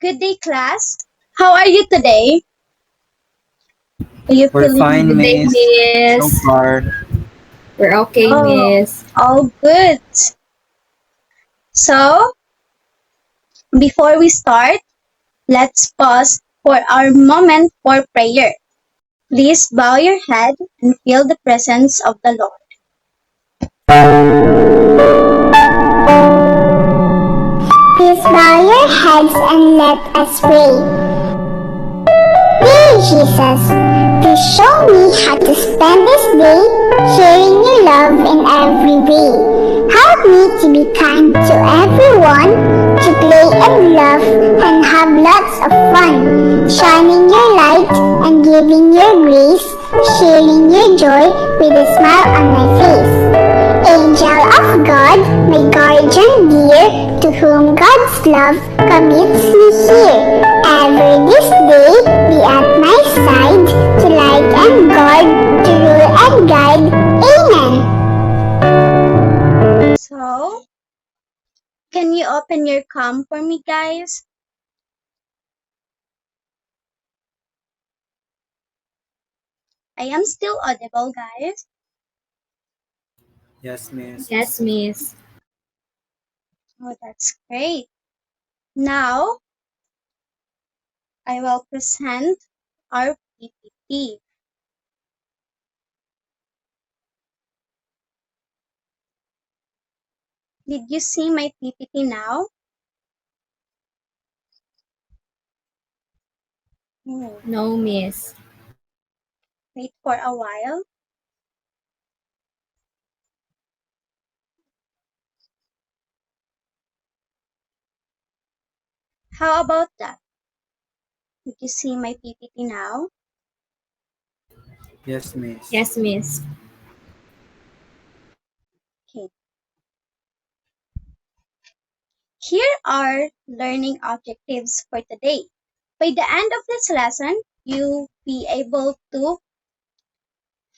Good day, class. How are you today? Are you We're feeling fine, Good day, miss. So miss. far. We're okay, oh, miss. all good? So, before we start, let's pause for our moment for prayer. Please bow your head and feel the presence of the Lord. Please bow your heads and let us pray. Dear Jesus, please show me how to spend this day sharing your love in every way. Help me to be kind to everyone, to play and laugh and have lots of fun, shining your light and giving your grace, sharing your joy with a smile on my face. Angel of God, my guardian dear, to whom God's love commits me here. Ever this day be at my side, to light and guard, to rule and guide. Amen. So, can you open your cam for me, guys? I am still audible, guys. Yes, miss. Yes, miss. Oh, that's great. Now, I will present our PPT. Did you see my PPT now? Oh, No, miss. wait for a while. How about that? Did you see my PPT now? Yes, miss. Yes, miss. Okay. Here are learning objectives for today. By the end of this lesson, you be able to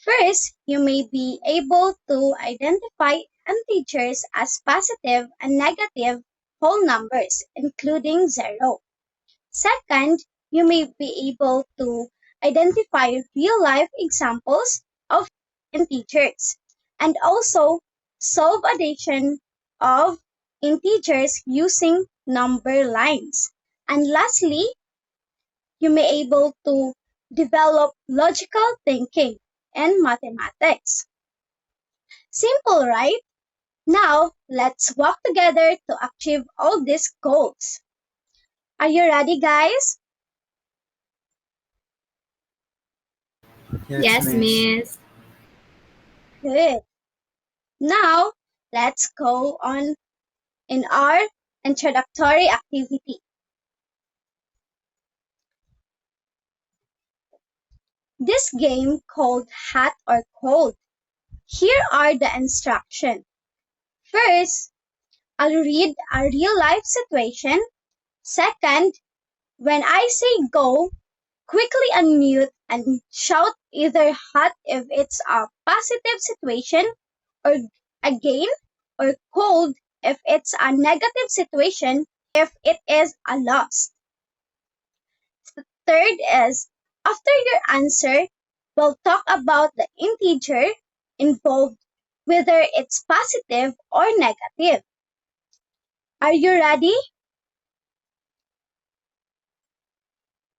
first, you may be able to identify integers as positive and negative whole numbers, including zero. Second, you may be able to identify real-life examples of integers and also solve addition of integers using number lines. And lastly, you may able to develop logical thinking in mathematics. Simple, right? Now, let's work together to achieve all these goals. Are you ready, guys? Yes, Yes, miss. miss. Good. Now, let's go on in our introductory activity. This game called Hot or Cold. Here are the instructions. First, I'll read a real life situation. Second, when I say go, quickly unmute and shout either hot if it's a positive situation or again or cold if it's a negative situation if it is a loss. Third is after your answer, we'll talk about the integer involved, whether it's positive or negative. Are you ready?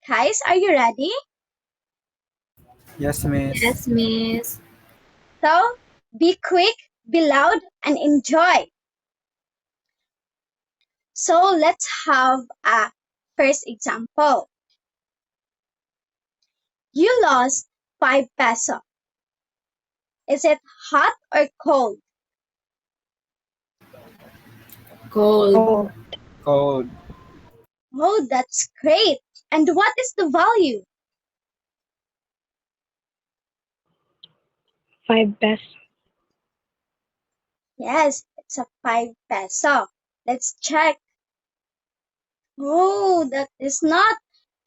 Guys, are you ready? Yes, miss. Yes, miss. So be quick, be loud, and enjoy. So let's have a first example. You lost 5 peso. Is it hot or cold? Cold. Cold. Oh, that's great. And what is the value? 5 pesos. Yes, it's a 5 peso. Let's check. Oh, that is not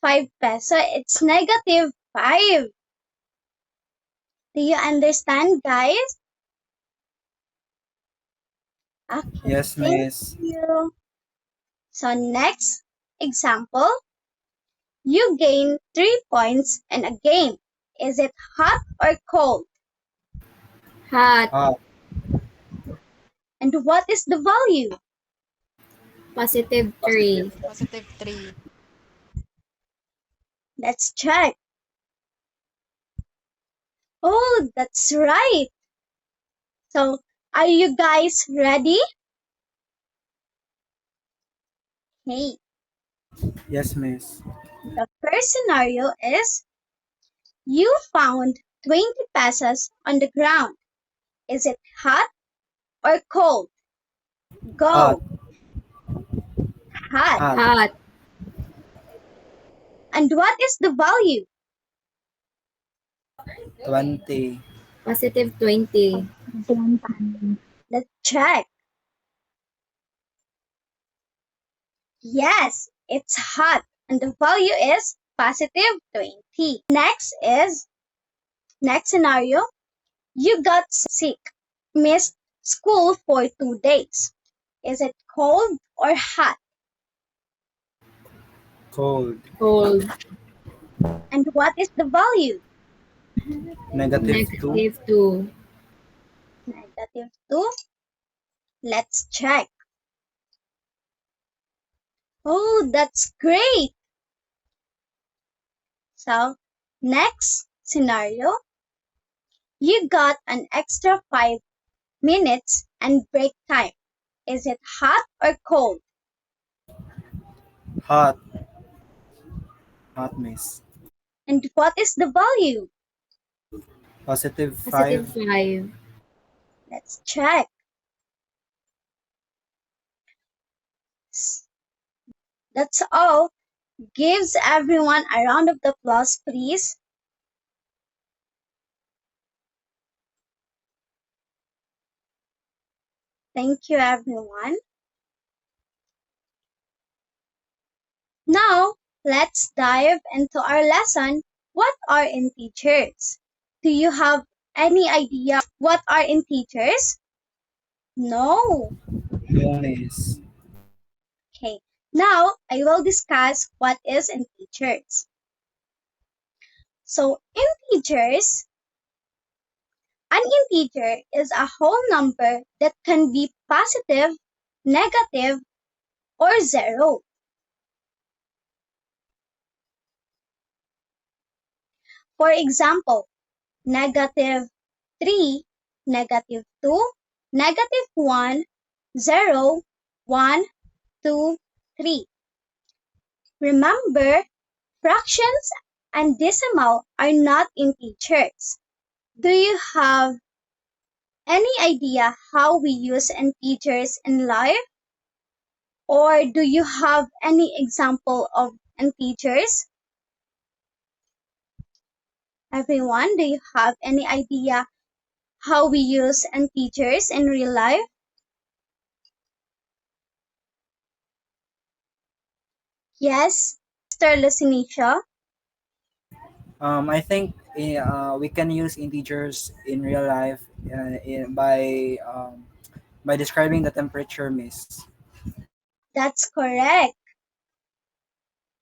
5 peso. It's negative 5. Do you understand, guys? Okay, Yes, thank miss. you. So next, Example, you gain 3 points in a game. Is it hot or cold? Hot. Hot. And what is the value? Positive 3. Positive 3. Let's check. Oh, that's right. So, are you guys ready? Hey, Yes, miss. the first scenario is you found 20 pesos on the ground. Is it hot or cold? Go. Hot. Hot. Hot. Hot. And what is the value? 20. Positive 20. Let's check. Yes, it's hot. And the value is positive 20. Next scenario, you got sick, missed school for 2 days. Is it cold or hot? Cold. Cold. And what is the value? Negative 2. Negative 2. Negative 2. Let's check. Oh, that's great. So, next scenario, you got an extra 5 minutes and break time. Is it hot or cold? Hot. Hot, miss. And what is the value? Positive Positive 5. 5. Let's check. That's all. Gives everyone a round of applause, please. Thank you, everyone. Now, let's dive into our lesson. What are integers? Do you have any idea what are integers? No. No, miss. Okay. Now, I will discuss what is integers. So, an integer is a whole number that can be positive, negative, or zero. For example, negative 3, negative 2, negative 1, 0, 1, 2, 3. Remember, fractions and decimal are not integers. Do you have any idea how we use integers in life? Or do you have any example of integers? Everyone, do you have any idea how we use integers in real life? Yes, Mr. Lucinisha. I think we can use integers in real life by describing the temperature, miss. That's correct.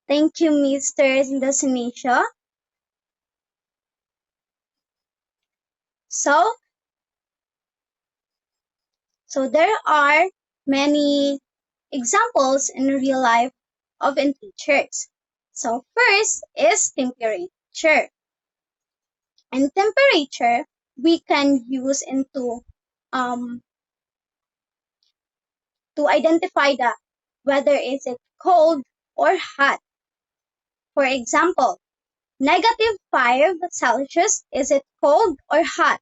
Thank you, Mr. Lucinisha. So there are many examples in real life of integers. So first is temperature. And temperature we can use to identify the whether is it cold or hot. For example, negative 5 Celsius, is it cold or hot?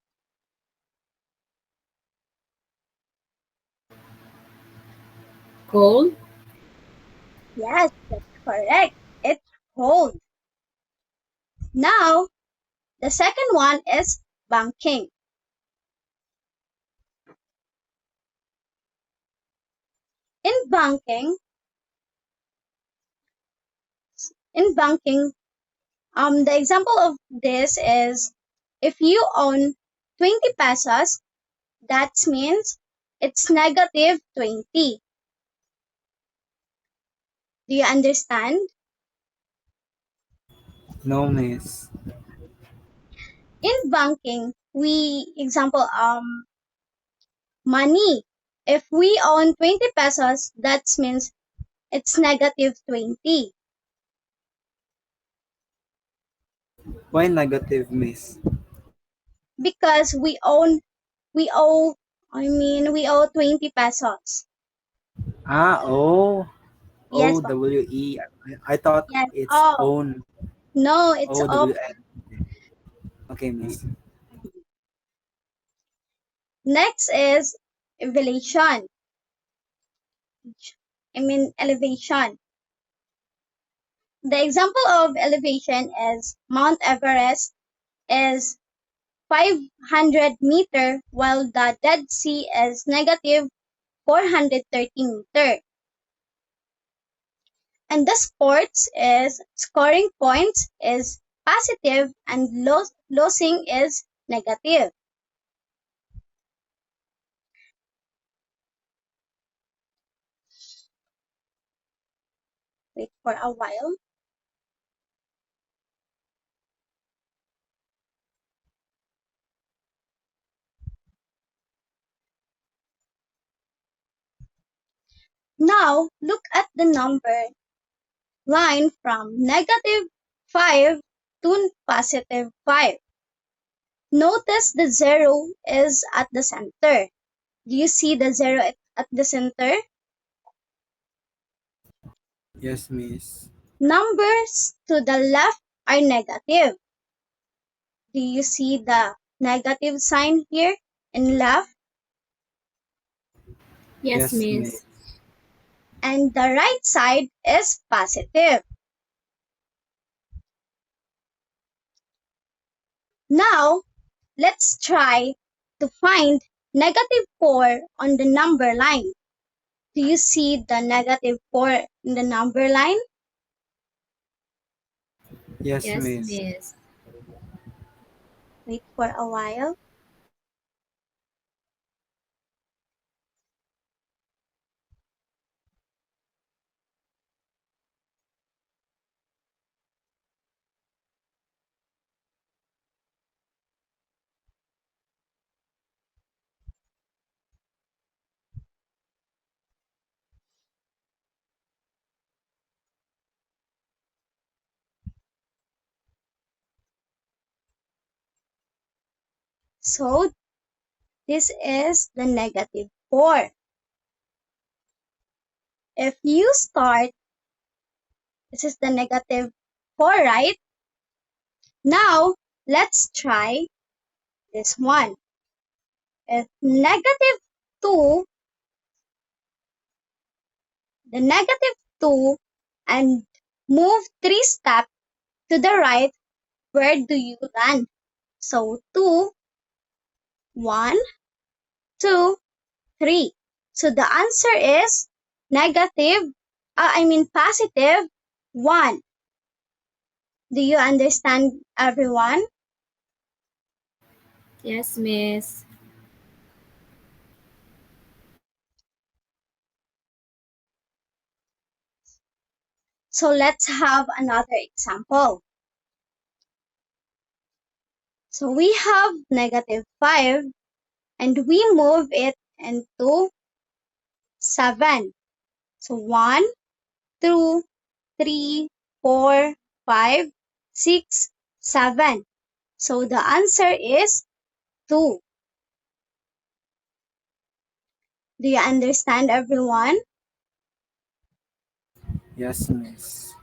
Cold. Yes, that's correct. It's cold. Now, the second one is banking. In banking, the example of this is if you own 20 pesos, that means it's negative 20. Do you understand? No, miss. In banking, example, money. If we own 20 pesos, that means it's negative 20. Why negative, miss? Because we owe, we owe 20 pesos. Oh. Yes, po. OWE. I thought Yes. it's Oh, own. no, it's off. OWN. Okay, miss. Next is elevation. Elevation. The example of elevation is Mount Everest is 500 meter, while the Dead Sea is negative 430 meter. And the sports is scoring points is positive and losing is negative. Wait for a while. Now look at the number line from negative 5 to positive 5. Notice the zero is at the center. Do you see the zero at the center? Yes, miss. Numbers to the left are negative. Do you see the negative sign here in left? Yes, Yes, miss. miss. And the right side is positive. Now, let's try to find negative 4 on the number line. Do you see the negative 4 in the number line? Yes, Yes, miss. miss. Wait for a while. So, this is the negative 4. If you start, this is the negative 4, right? Now, let's try this one. If negative 2, the negative 2, and move 3 steps to the right, where do you land? So 2, 1, 2, 3. So the answer is positive 1. Do you understand, everyone? Yes, miss. So let's have another example. So we have negative 5 and we move it into 7. So 1, 2, 3, 4, 5, 6, 7. So the answer is 2. Do you understand, everyone? Yes, miss.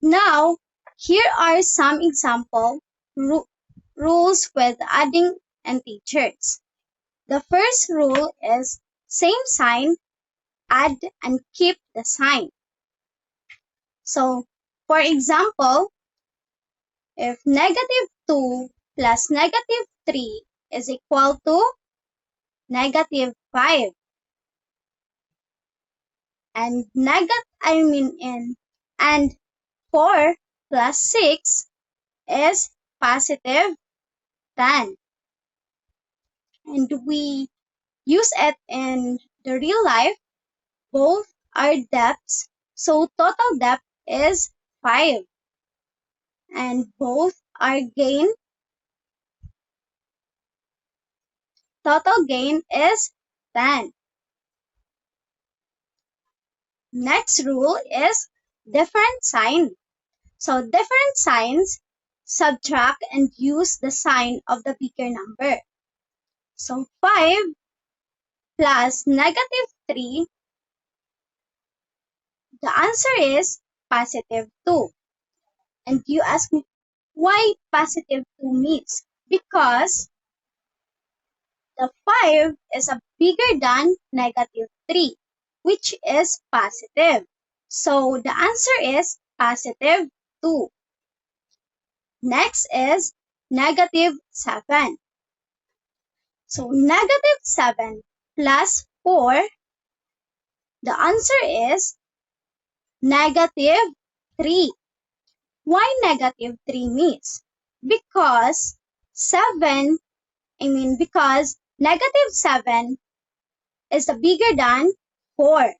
Now, here are some example rules with adding integers. The first rule is same sign, add and keep the sign. So, for example, if negative 2 plus negative 3 is equal to negative 5, and and 4 plus 6 is positive 10. and we use it in the real life, both are debts. So total debt is 5 and both are gain. Total gain is 10. Next rule is different sign. So different signs, subtract and use the sign of the bigger number. So 5 plus negative 3, the answer is positive 2. And you ask me, why positive 2 means? Because the 5 is a bigger than negative 3, which is positive. So the answer is positive 2. Next is negative 7. So negative 7 plus 4, the answer is negative 3. Why negative 3 means? Because because negative 7 is bigger than 4.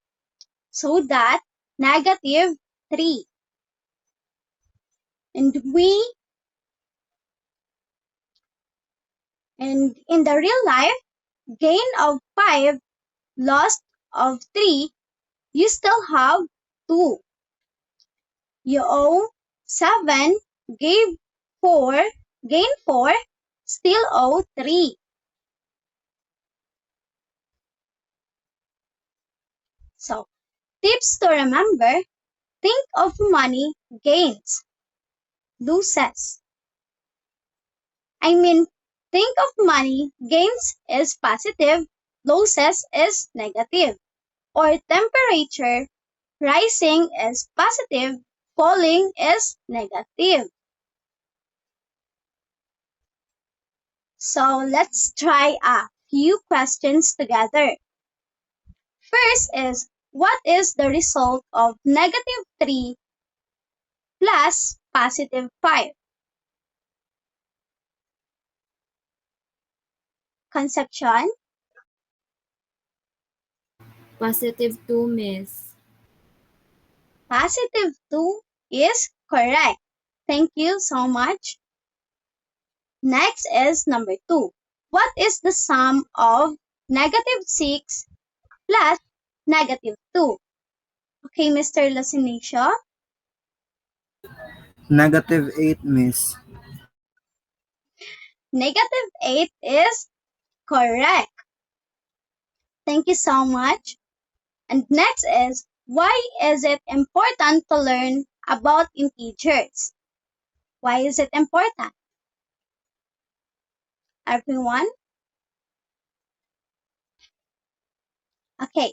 So that negative 3. And in the real life, gain of 5, loss of 3, you still have 2. You owe 7, gave 4, gain 4, still owe 3. So, tips to remember, think of money gains, losses. Think of money gains is positive, losses is negative. Or temperature rising is positive, falling is negative. So let's try a few questions together. First is, what is the result of negative 3 plus positive 5? Concepcion? Positive 2, miss. Positive 2 is correct. Thank you so much. Next is number 2. What is the sum of negative 6 plus negative 2? Okay, Mr. Lacinacio. Negative 8, miss. Negative 8 is correct. Thank you so much. And next is, why is it important to learn about integers? Why is it important? Everyone? Okay.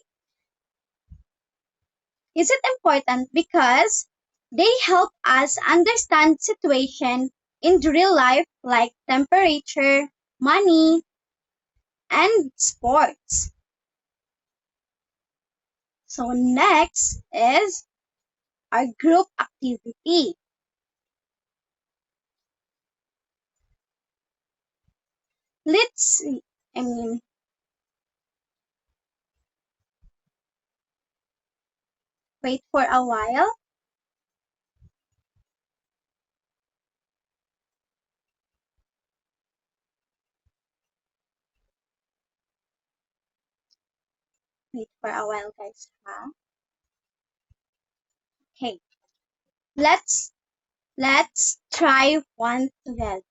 Is it important because they help us understand situation in real life like temperature, money, and sports. So next is our group activity. Let's see. Wait for a while. Wait for a while, guys. Huh? Okay. Let's try one together.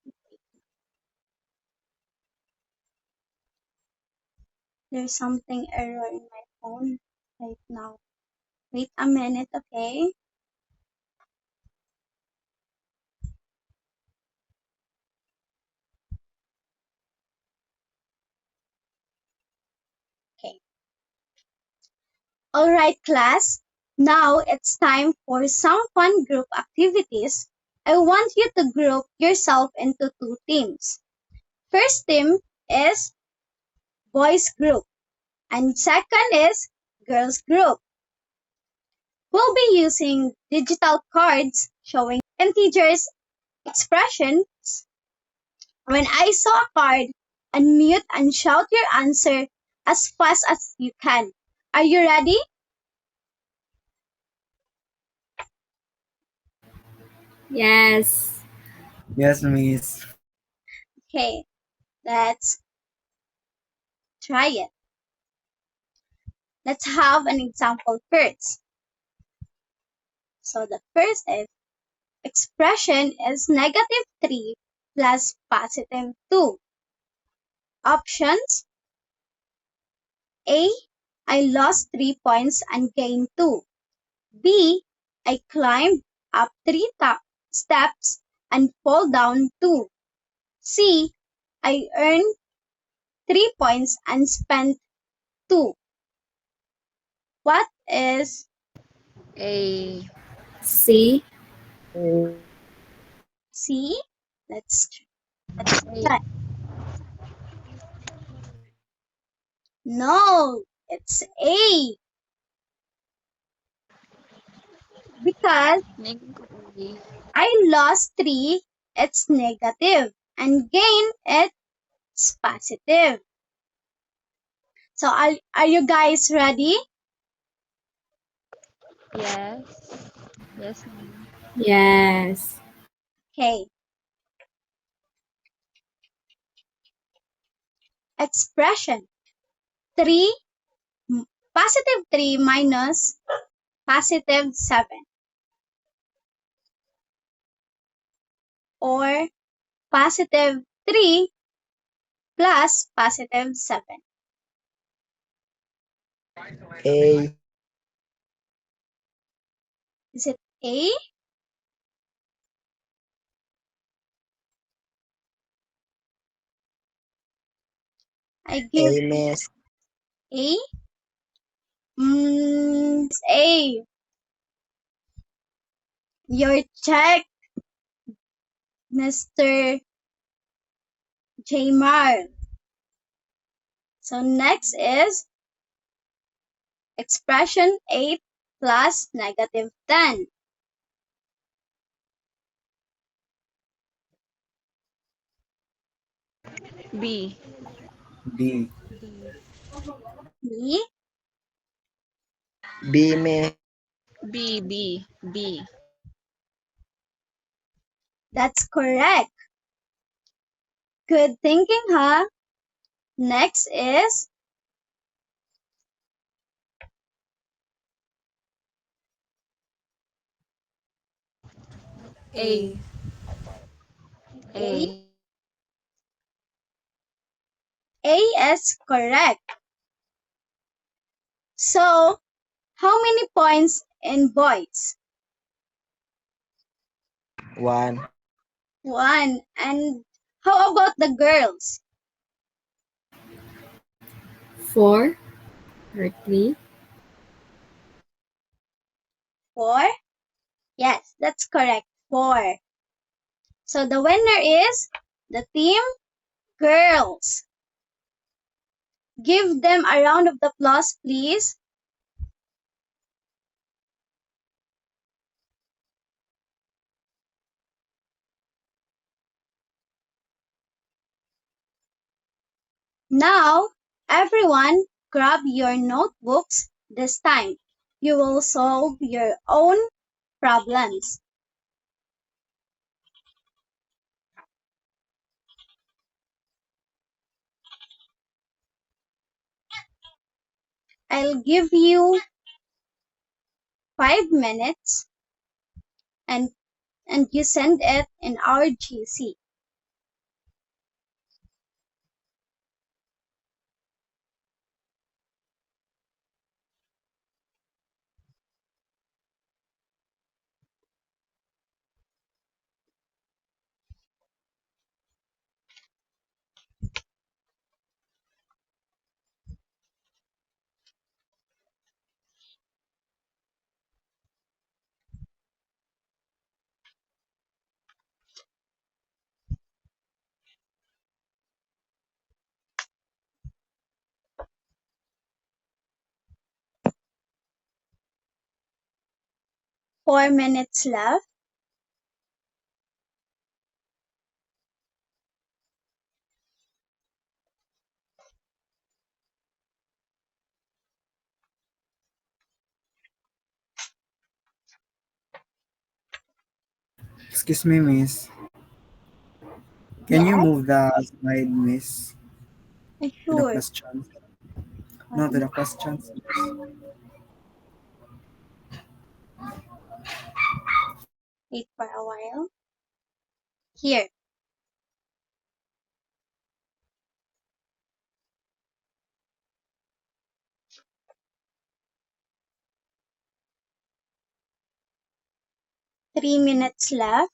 There's something error in my phone right now. Wait a minute, okay? Okay. All right, class. Now it's time for some fun group activities. I want you to group yourself into 2 teams. First team is boys group and second is girls group. We'll be using digital cards showing integers expressions. When I saw a card unmute and shout your answer as fast as you can. Are you ready? Yes. Yes, Miss. Okay, let's try it. Let's have an example first. So the first is expression is -3 plus +2. Options: A. I lost 3 points and gained 2. B. I climbed up 3 steps and fall down 2. C. I earned 3 points and spent 2. What is A. C. C? Let's A. try. No, it's A. Because Negative. I lost 3, it's negative, and gain, it's positive. So are you guys ready? Yes. Yes, ma'am. Yes. Okay. Expression 3 +3 minus +7, or +3 plus +7. A. Is it A? I give A, Miss. A. It's A. Your check, Mr. Jamar. So next is expression 8 plus -10. B. B. B. B, Miss. B. B. B. That's correct. Good thinking, huh? Next is A. A. A. A is correct. So, how many points in boys? 1. 1. And how about the girls? 4 or 3. 4? Yes, that's correct. 4. So the winner is the team girls. Give them a round of applause, please. Now, everyone, grab your notebooks this time. You will solve your own problems. I'll give you 5 minutes and you send it in our GC. Four minutes left. Excuse me, miss. Can you Yes, move the slide, miss, to the sure. questions? No, to Um, the questions. wait for a while. Here. Three minutes left.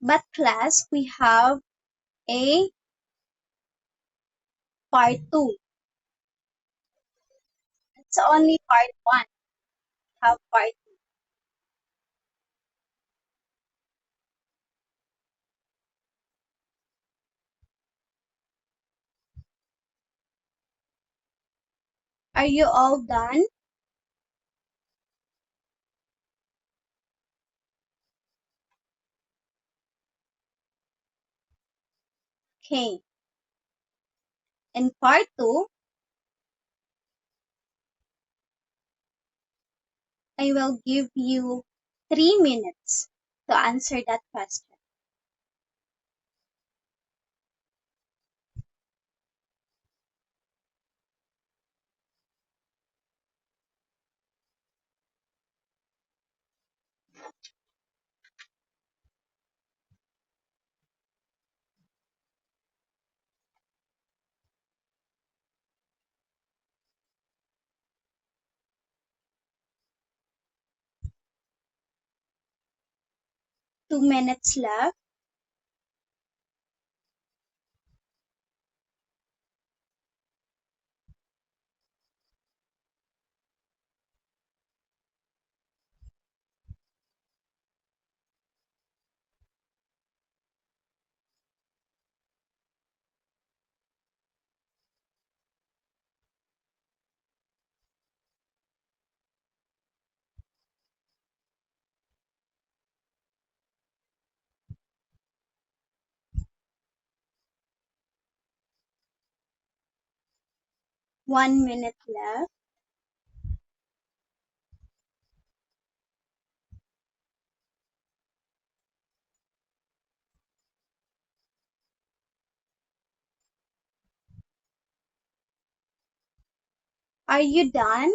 But class, we have a part 2. It's only part 1. Have part. Are you all done? Okay. In part 2, I will give you 3 minutes to answer that question. Two minutes left. One minute left. Are you done?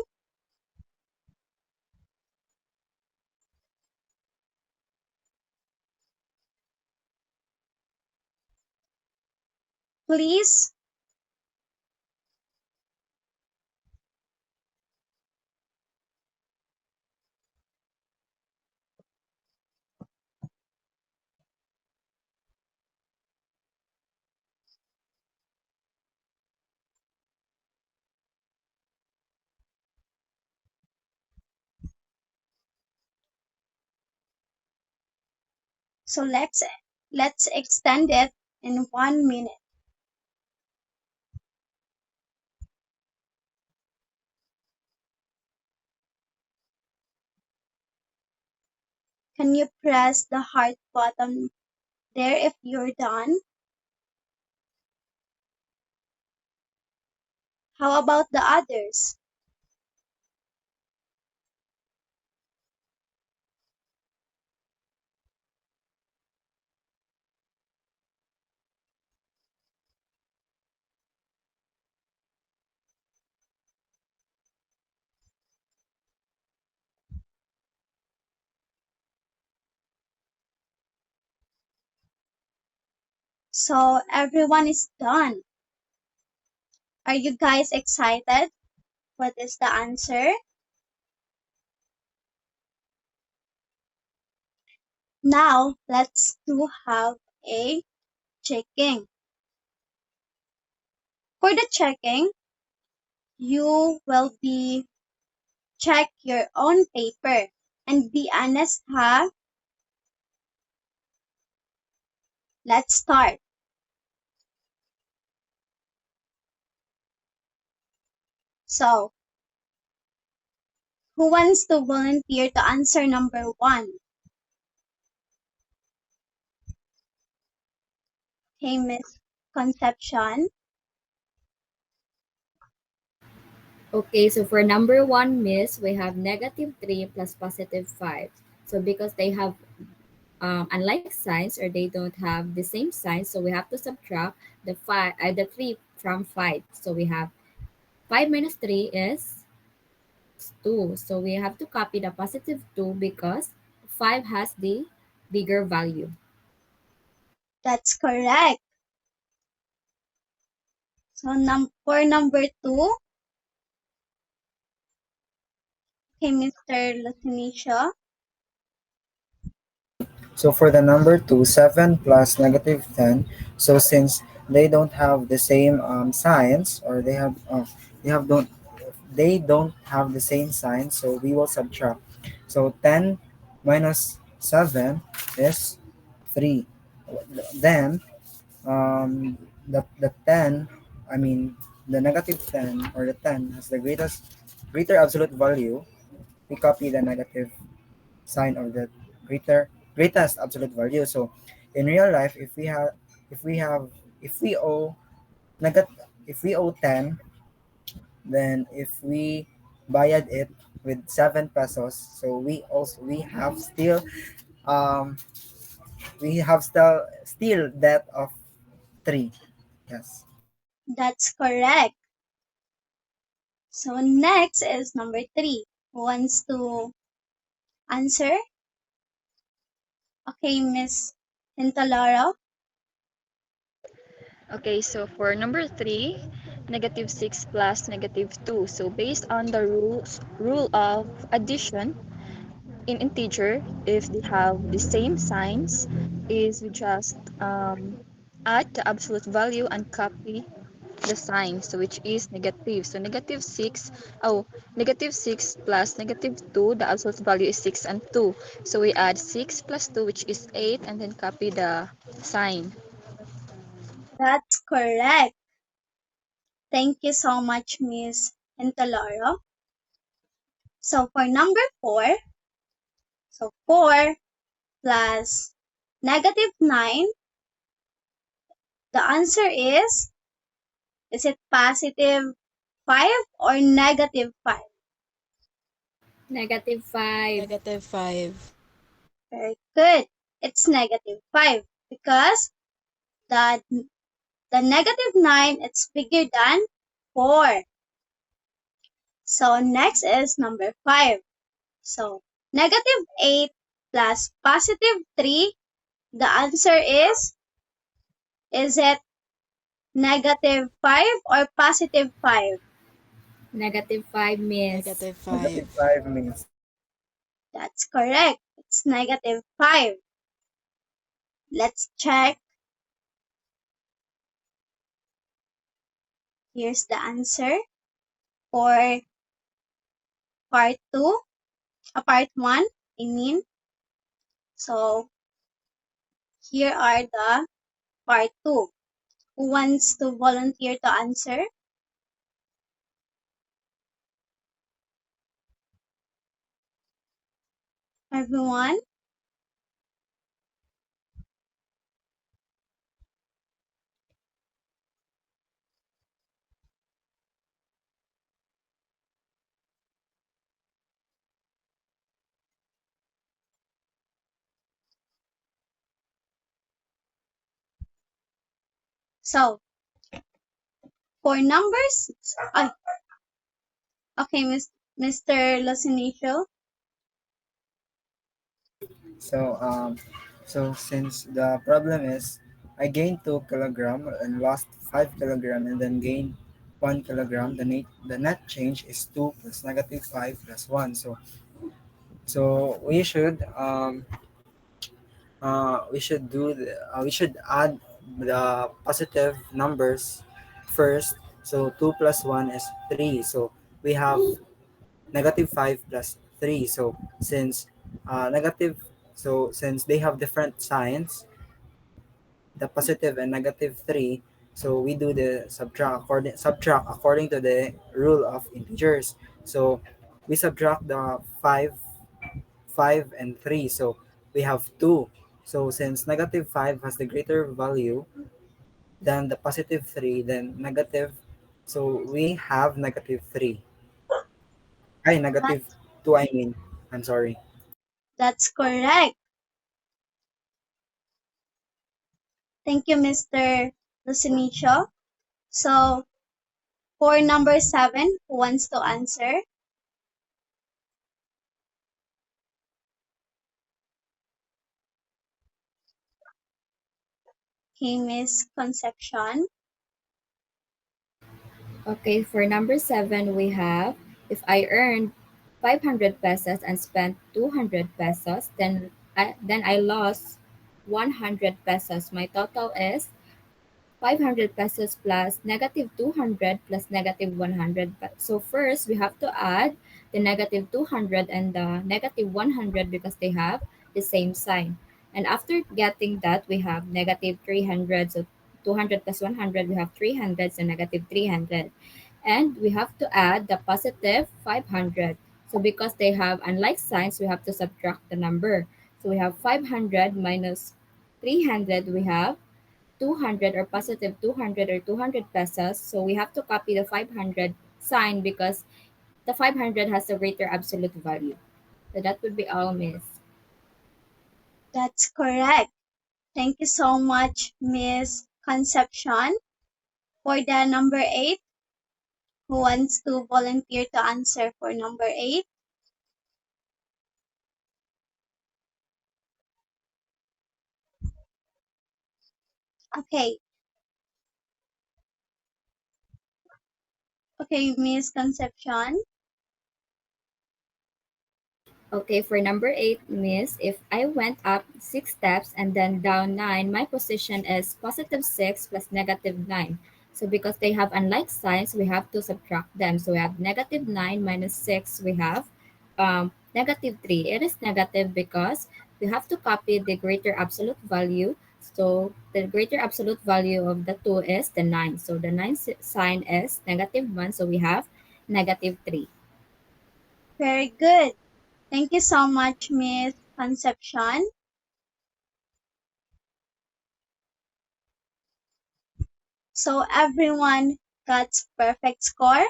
Please. So let's extend it in 1 minute. Can you press the heart button there if you're done? How about the others? So everyone is done. Are you guys excited? What is the answer? Now let's do have a checking. For the checking, you will be check your own paper and be honest, ha? Let's start. So, who wants to volunteer to answer number 1? Okay, Miss Concepcion. Okay, so for number 1, Miss, we have -3 plus +5. So because they have unlike signs or they don't have the same sign, so we have to subtract the 3 from 5. So we have 5 minus 3 is 2. So we have to copy the +2 because 5 has the bigger value. That's correct. So for number 2, okay, Mr. Lucinicio. So for the number 2, 7 plus -10. So since they don't have the same signs, or they have don't they don't have the same sign, so we will subtract. So 10 minus 7 is 3. Then the 10, I mean the -10 or the 10 has the greater absolute value. We copy the negative sign of the greatest absolute value. So in real life, if we have if we owe negative if we owe 10, then if we bayad it with 7 pesos, so we have still um still debt of 3. Yes. That's correct. So next is number 3. Who wants to answer? Okay, Miss Hintalaro. Okay, so for number 3, -6 plus -2. So based on the rule of addition in integer, if they have the same signs, is we just add the absolute value and copy the sign, so which is negative. So -6 plus -2, the absolute value is 6 and 2. So we add 6 plus 2, which is 8, and then copy the sign. That's correct. Thank you so much, Miss Hintalaro. So for number 4, so 4 plus -9, the answer is it +5 or -5? -5. -5. Very good. It's -5 because the -9, it's bigger than 4. So next is number 5. So -8 plus +3, the answer is it -5 or +5? -5, Miss. Negative -5. 5 means. That's correct. It's -5. Let's check. Here's the answer for part 2, part 1, I mean. So here are the part 2. Who wants to volunteer to answer? Everyone? So, for numbers, okay, Mr. Losinicio. So since the problem is I gained 2 kilogram and lost 5 kilogram and then gained 1 kilogram, the net change is 2 plus -5 plus 1. So we should we should add the positive numbers first, So 2 plus 1 is 3. So we have negative 5 plus 3. So since negative, so since they have different signs, the positive and negative 3, so we do the subtract according to the rule of integers. So we subtract the 5 and 3. So we have 2. So since negative 5 has the greater value than the positive 3, then negative, so we have negative 3. Ay, negative That's, 2, I mean. I'm sorry. that's correct. Thank you, Mr. Lucinicio. So, for number 7, who wants to answer? Okay, Miss Concepcion. Okay, for number 7, we have if I earned 500 pesos and spent 200 pesos, then I lost 100 pesos. My total is 500 pesos plus negative 200 plus negative 100. So first, we have to add the negative 200 and the negative 100 because they have the same sign. And after getting that, we have negative 300. So 200 plus 100, we have 300, so negative 300. And we have to add the positive 500. So because they have unlike signs, we have to subtract the number. So we have 500 minus 300, we have 200 or positive 200 or 200 pesos. So we have to copy the 500 sign because the 500 has a greater absolute value. So that would be all, miss. That's correct. Thank you so much, Miss Concepcion. For the number 8, who wants to volunteer to answer for number 8? Okay, okay, Miss Concepcion. Okay, for number 8, miss, if I went up 6 steps and then down 9, my position is positive 6 plus negative 9. So because they have unlike signs, we have to subtract them. So we have negative 9 minus 6, we have negative 3. It is negative because we have to copy the greater absolute value. So the greater absolute value of the 2 is the 9. So the 9 sign is negative 1. So we have negative 3. Very good. Thank you so much, Miss Concepcion. So everyone got perfect score.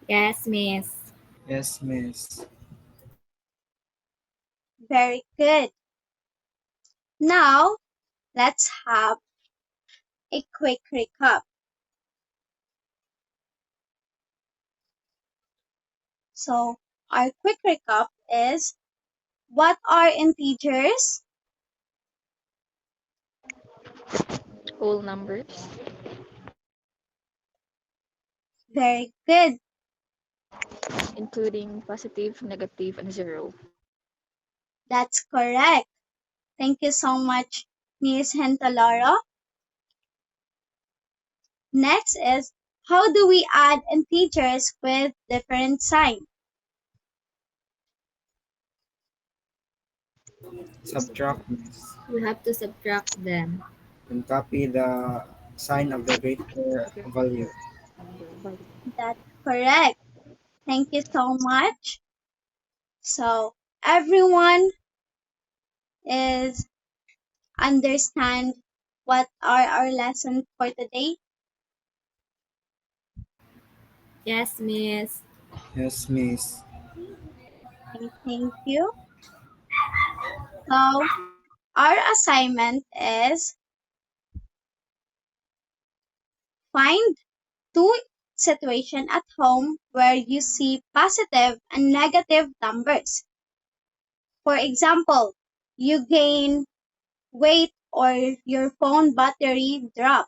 Yes, miss. Yes, miss. Very good. Now, let's have a quick recap. So, our quick recap is what are integers? Whole numbers, Very good. including positive, negative, and zero. That's correct. Thank you so much, Miss Hentaloro. Next is how do we add integers with different sign? Subtract, miss. We have to subtract them. And copy the sign of the greater value. That's correct. Thank you so much. So everyone is understand what are our lessons for today. Yes, miss. Yes, miss. Okay, thank you. So our assignment is find two situations at home where you see positive and negative numbers. For example, you gain weight or your phone battery drop.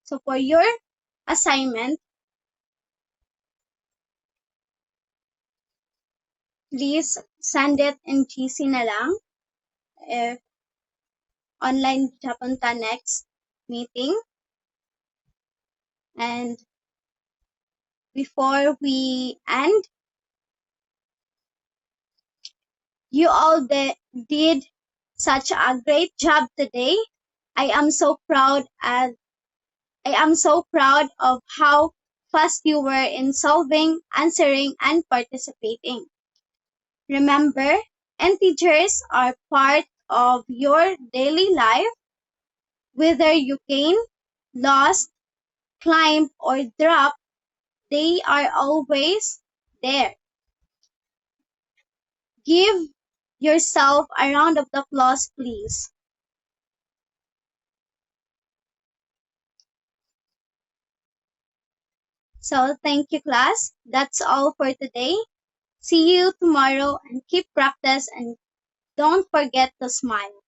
So for your assignment, please send it in GC na lang if online papunta next. meeting. And before we end, you all did such a great job today. I am so proud of how fast you were in solving, answering, and participating. Remember, integers are part of your daily life, whether you gain, lost, climb, or drop, they are always there. Give yourself a round of applause, please. So thank you, class. That's all for today. See you tomorrow and keep practice and don't forget to smile.